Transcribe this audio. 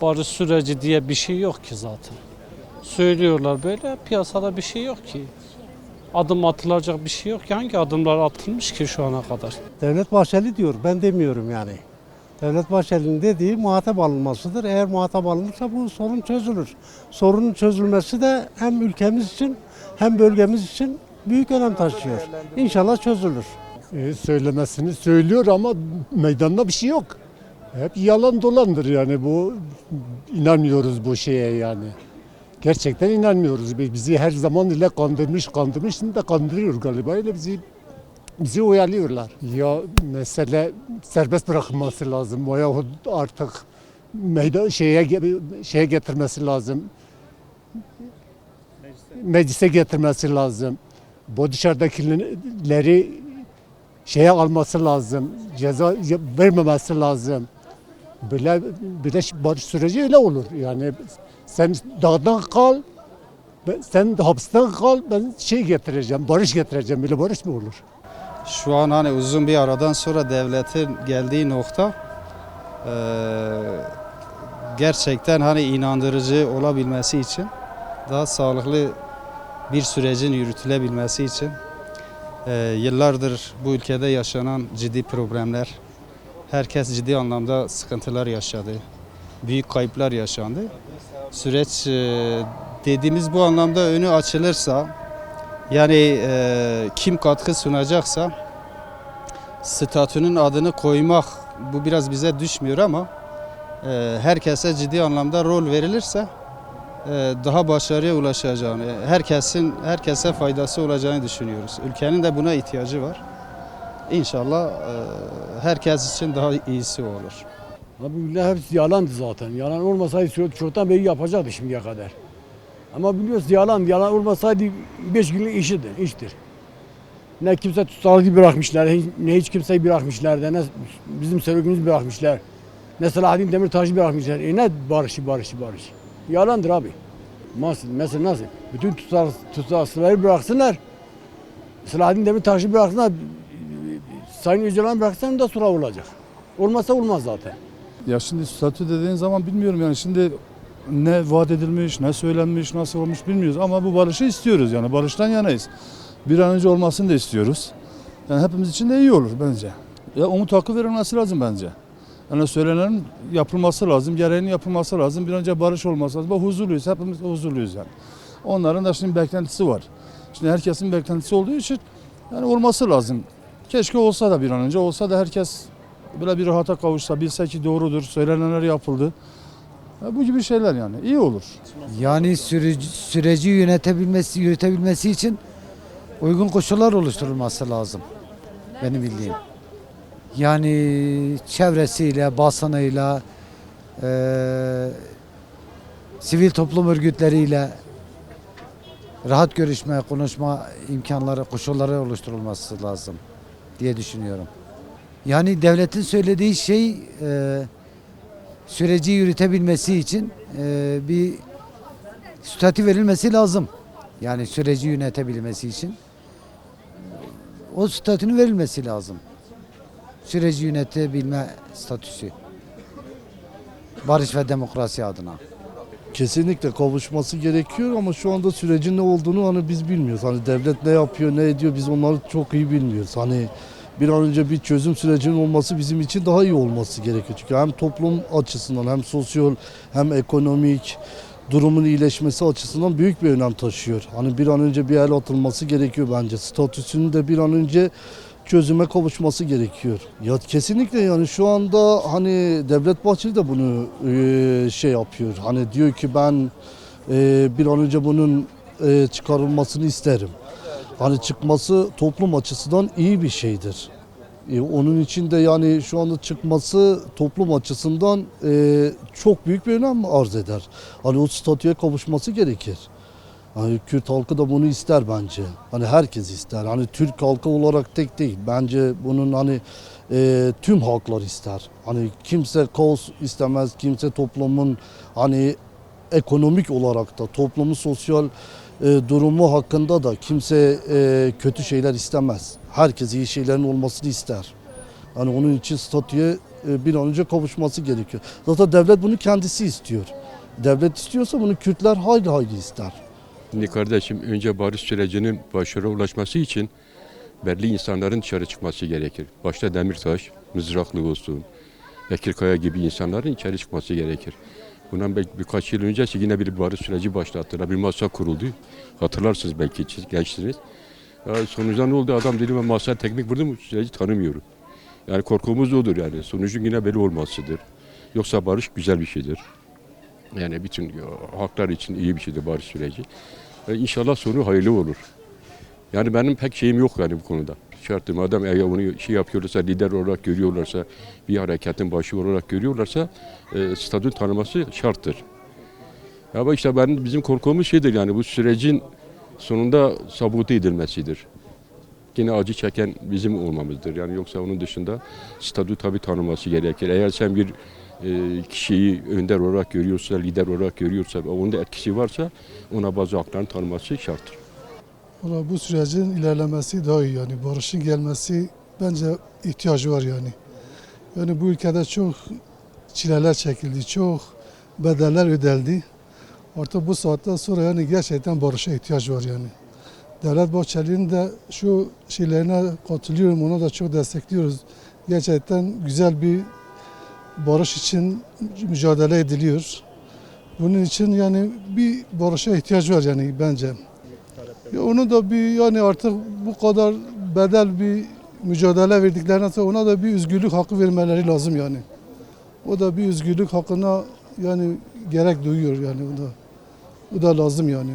Barış süreci diye bir şey yok ki zaten. Söylüyorlar böyle, piyasada bir şey yok ki. Adım atılacak bir şey yok ki. Hangi adımlar atılmış ki şu ana kadar? Devlet Bahçeli diyor, ben demiyorum yani. Devlet Bahçeli'nin dediği muhatap alınmasıdır. Eğer muhatap alınırsa bu sorun çözülür. Sorunun çözülmesi de hem ülkemiz için hem bölgemiz için büyük önem taşıyor. İnşallah çözülür. Söylemesini söylüyor ama meydanda bir şey yok. Hep yalan dolandır yani bu, inanmıyoruz bu şeye yani. Gerçekten inanmıyoruz. Bizi her zaman ile kandırmış, şimdi de kandırıyor galiba. Öyle bizi oyalıyorlar. Ya mesele serbest bırakılması lazım. Veyahut artık şeye getirmesi lazım. Meclise getirmesi lazım. Bu dışarıdakileri şeye alması lazım. Ceza vermemesi lazım. Böyle barış süreci öyle olur. Yani sen dağdan kal, sen hapisten kal, ben getireceğim, barış getireceğim. Böyle barış mı olur? Şu an hani uzun bir aradan sonra devletin geldiği nokta gerçekten hani inandırıcı olabilmesi için, daha sağlıklı bir sürecin yürütülebilmesi için yıllardır bu ülkede yaşanan ciddi problemler, herkes ciddi anlamda sıkıntılar yaşadı, büyük kayıplar yaşandı. Süreç dediğimiz bu anlamda önü açılırsa, yani kim katkı sunacaksa statünün adını koymak, bu biraz bize düşmüyor ama herkese ciddi anlamda rol verilirse daha başarıya ulaşacağını, herkese faydası olacağını düşünüyoruz. Ülkenin de buna ihtiyacı var. İnşallah herkes için daha iyisi olur. Abi hepsi yalandı zaten. Yalan olmasaydı çoktan beri yapacaktı şimdiye kadar. Ama biliyoruz yalan olmasaydı 5 günlük iştir. Ne kimse tutarlı bırakmışlar, ne hiç kimseyi bırakmışlar, ne bizim sürgünümüzü bırakmışlar. Ne Selahattin Demirtaş'ı bırakmışlar. Ne barışı. Yalandır abi. Mesela nasıl? Bütün tutarsızları bıraksınlar. Selahattin Demirtaş'ı bıraksınlar. Sayın Öcalan'ı bıraksınlar da sonra olacak. Olmazsa olmaz zaten. Ya şimdi statü dediğin zaman bilmiyorum yani şimdi ne vaat edilmiş, ne söylenmiş, nasıl olmuş bilmiyoruz ama bu barışı istiyoruz yani barıştan yanayız. Bir an önce olmasını da istiyoruz. Yani hepimiz için de iyi olur bence. Ya umut hakkı verilmesi lazım bence. Yani söylenenin yapılması lazım, gereğinin yapılması lazım. Bir an önce barış olması lazım. Huzurluyuz, hepimiz huzurluyuz yani. Onların da şimdi beklentisi var. Şimdi herkesin beklentisi olduğu için yani olması lazım. Keşke olsa da bir an önce olsa da herkes böyle bir rahata kavuşsa, bilse ki doğrudur, söylenenler yapıldı. Bu gibi şeyler yani iyi olur. Yani süreci yürütebilmesi için uygun koşullar oluşturulması lazım benim bildiğim. Yani çevresiyle, basınıyla, sivil toplum örgütleriyle rahat görüşme, konuşma imkanları, koşulları oluşturulması lazım diye düşünüyorum. Yani devletin söylediği şey süreci yürütebilmesi için bir statü verilmesi lazım. Yani süreci yönetebilmesi için o statünün verilmesi lazım. Süreci yönetebilme statüsü. Barış ve demokrasi adına. Kesinlikle kavuşması gerekiyor ama şu anda sürecin ne olduğunu hani biz bilmiyoruz. Hani devlet ne yapıyor, ne ediyor biz onları çok iyi bilmiyoruz. Hani bir an önce bir çözüm sürecinin olması bizim için daha iyi olması gerekiyor. Çünkü hem toplum açısından hem sosyal hem ekonomik durumun iyileşmesi açısından büyük bir önem taşıyor. Hani bir an önce bir el atılması gerekiyor bence. Statüsünün de bir an önce çözüme kavuşması gerekiyor. Ya kesinlikle yani şu anda hani Devlet Bahçeli de bunu yapıyor. Hani diyor ki ben bir an önce bunun çıkarılmasını isterim. Hani çıkması toplum açısından iyi bir şeydir. Onun için de yani şu anda çıkması toplum açısından çok büyük bir önem arz eder. Hani o statüye kavuşması gerekir. Hani Kürt halkı da bunu ister bence. Hani herkes ister. Hani Türk halkı olarak tek değil. Bence bunun hani tüm halklar ister. Hani kimse kaos istemez. Kimse toplumun hani ekonomik olarak da toplumun sosyal durumu hakkında da kimse kötü şeyler istemez. Herkes iyi şeylerin olmasını ister. Hani onun için statüye bir an önce kavuşması gerekiyor. Zaten devlet bunu kendisi istiyor. Devlet istiyorsa bunu Kürtler hayli hayli ister. Şimdi kardeşim önce barış sürecinin başarıya ulaşması için belli insanların dışarı çıkması gerekir. Başta Demirtaş, Mızraklı olsun, Bekir Kaya gibi insanların içeri çıkması gerekir. Bundan belki birkaç yıl önce yine bir barış süreci başlattılar. Bir masa kuruldu. Hatırlarsınız belki gençsiniz. Ya sonuçta ne oldu? Adam dedi ben masa teknik vurdum süreci tanımıyorum. Yani korkumuz odur yani. Sonucun yine belli olmasıdır. Yoksa barış güzel bir şeydir. Yani bütün haklar için iyi bir şeydir barış süreci. İnşallah sonu hayırlı olur. Yani benim pek şeyim yok yani bu konuda. Şartım adam eğer onu şey yapıyorlarsa, lider olarak görüyorlarsa, bir hareketin başı olarak görüyorlarsa statü tanıması şarttır. Ama işte bizim korkumuz şeydir yani bu sürecin sonunda sabote edilmesidir. Yine acı çeken bizim olmamızdır. Yani yoksa onun dışında statü tabii tanıması gerekir. Eğer sen bir kişiyi önder olarak görüyorsa, lider olarak görüyorsa, onun da etkisi varsa ona bazı hakların tanınması şarttır. Valla bu sürecin ilerlemesi daha iyi yani barışın gelmesi bence ihtiyacı var yani. Yani bu ülkede çok çileler çekildi, çok bedeller ödeldi. Artık bu saatten sonra yani gerçekten barışa ihtiyaç var yani. Devlet Bahçeli'nin de şu şeylerine katılıyorum, ona da çok destekliyoruz. Gerçekten güzel bir barış için mücadele ediliyor. Bunun için yani bir barışa ihtiyaç var yani bence. Onu da bir yani artık bu kadar bedel bir mücadele verdiklerine sonra ona da bir özgürlük hakkı vermeleri lazım yani. O da bir özgürlük hakkına yani gerek duyuyor yani o da lazım yani.